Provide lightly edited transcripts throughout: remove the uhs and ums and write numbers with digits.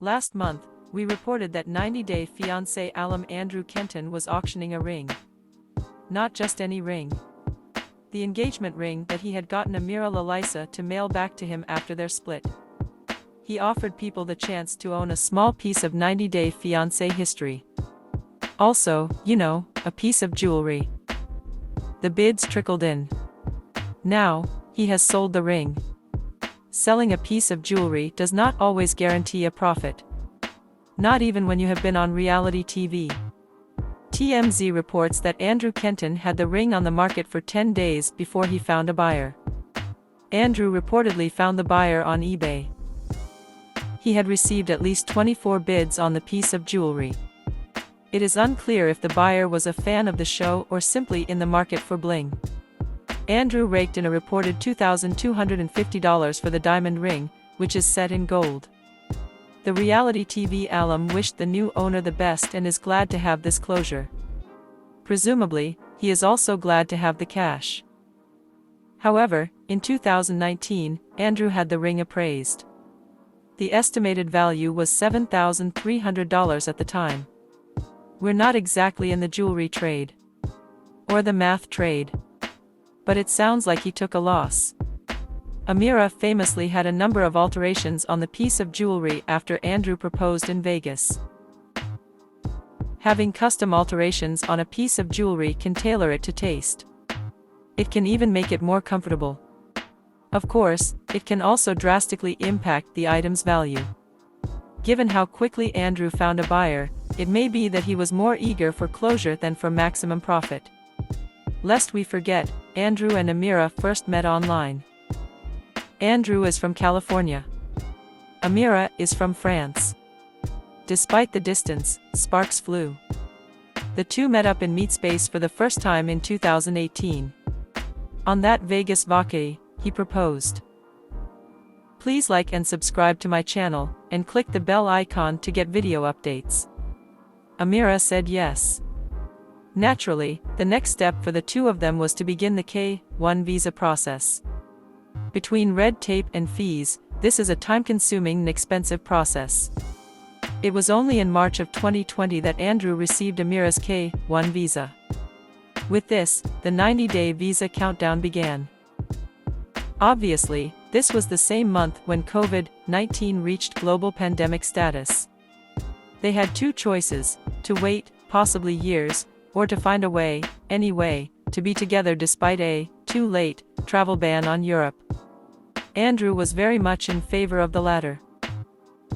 Last month, we reported that 90-day fiancé alum Andrew Kenton was auctioning a ring. Not just any ring. The engagement ring that he had gotten Amira Lollysa to mail back to him after their split. He offered people the chance to own a small piece of 90-day fiancé history. Also, a piece of jewelry. The bids trickled in. Now, he has sold the ring. Selling a piece of jewelry does not always guarantee a profit. Not even when you have been on reality TV. TMZ reports that Andrew Kenton had the ring on the market for 10 days before he found a buyer. Andrew reportedly found the buyer on eBay. He had received at least 24 bids on the piece of jewelry. It is unclear if the buyer was a fan of the show or simply in the market for bling. Andrew raked in a reported $2,250 for the diamond ring, which is set in gold. The reality TV alum wished the new owner the best and is glad to have this closure. Presumably, he is also glad to have the cash. However, in 2019, Andrew had the ring appraised. The estimated value was $7,300 at the time. We're not exactly in the jewelry trade. Or the math trade. But it sounds like he took a loss. Amira famously had a number of alterations on the piece of jewelry after Andrew proposed in Vegas. Having custom alterations on a piece of jewelry can tailor it to taste. It can even make it more comfortable. Of course, it can also drastically impact the item's value. Given how quickly Andrew found a buyer, it may be that he was more eager for closure than for maximum profit. Lest we forget, Andrew and Amira first met online. Andrew is from California. Amira is from France. Despite the distance, sparks flew. The two met up in Meetspace for the first time in 2018. On that Vegas vacay, he proposed. Please like and subscribe to my channel, and click the bell icon to get video updates. Amira said yes. Naturally, the next step for the two of them was to begin the K-1 visa process. Between red tape and fees, this is a time-consuming and expensive process. It was only in March of 2020 that Andrew received Amira's K-1 visa. With this, the 90-day visa countdown began. Obviously, this was the same month when COVID-19 reached global pandemic status. They had two choices: to wait, possibly years, or to find a way, anyway, to be together despite a too late travel ban on Europe. Andrew was very much in favor of the latter.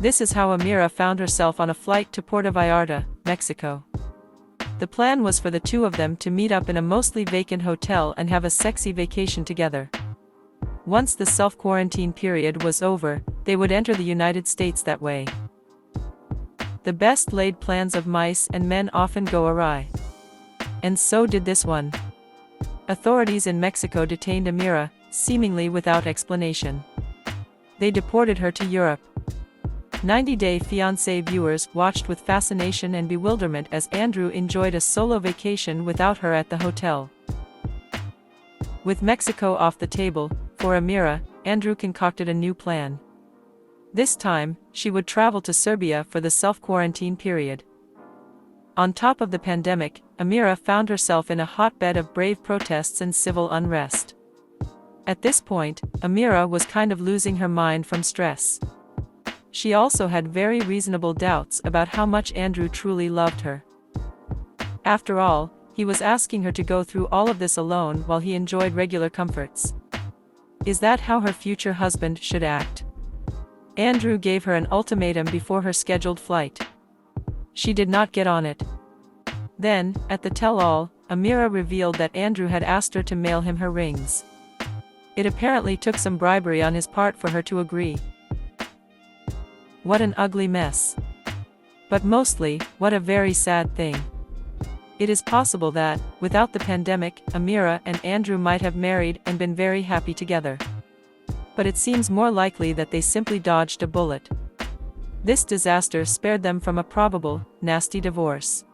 This is how Amira found herself on a flight to Puerto Vallarta, Mexico. The plan was for the two of them to meet up in a mostly vacant hotel and have a sexy vacation together. Once the self-quarantine period was over, they would enter the United States that way. The best laid plans of mice and men often go awry. And so did this one. Authorities in Mexico detained Amira, seemingly without explanation. They deported her to Europe. 90-day fiancé viewers watched with fascination and bewilderment as Andrew enjoyed a solo vacation without her at the hotel. With Mexico off the table, for Amira, Andrew concocted a new plan. This time, she would travel to Serbia for the self-quarantine period. On top of the pandemic, Amira found herself in a hotbed of brave protests and civil unrest. At this point, Amira was kind of losing her mind from stress. She also had very reasonable doubts about how much Andrew truly loved her. After all, he was asking her to go through all of this alone while he enjoyed regular comforts. Is that how her future husband should act? Andrew gave her an ultimatum before her scheduled flight. She did not get on it. Then, at the tell-all, Amira revealed that Andrew had asked her to mail him her rings. It apparently took some bribery on his part for her to agree. What an ugly mess. But mostly, what a very sad thing. It is possible that, without the pandemic, Amira and Andrew might have married and been very happy together. But it seems more likely that they simply dodged a bullet. This disaster spared them from a probable, nasty divorce.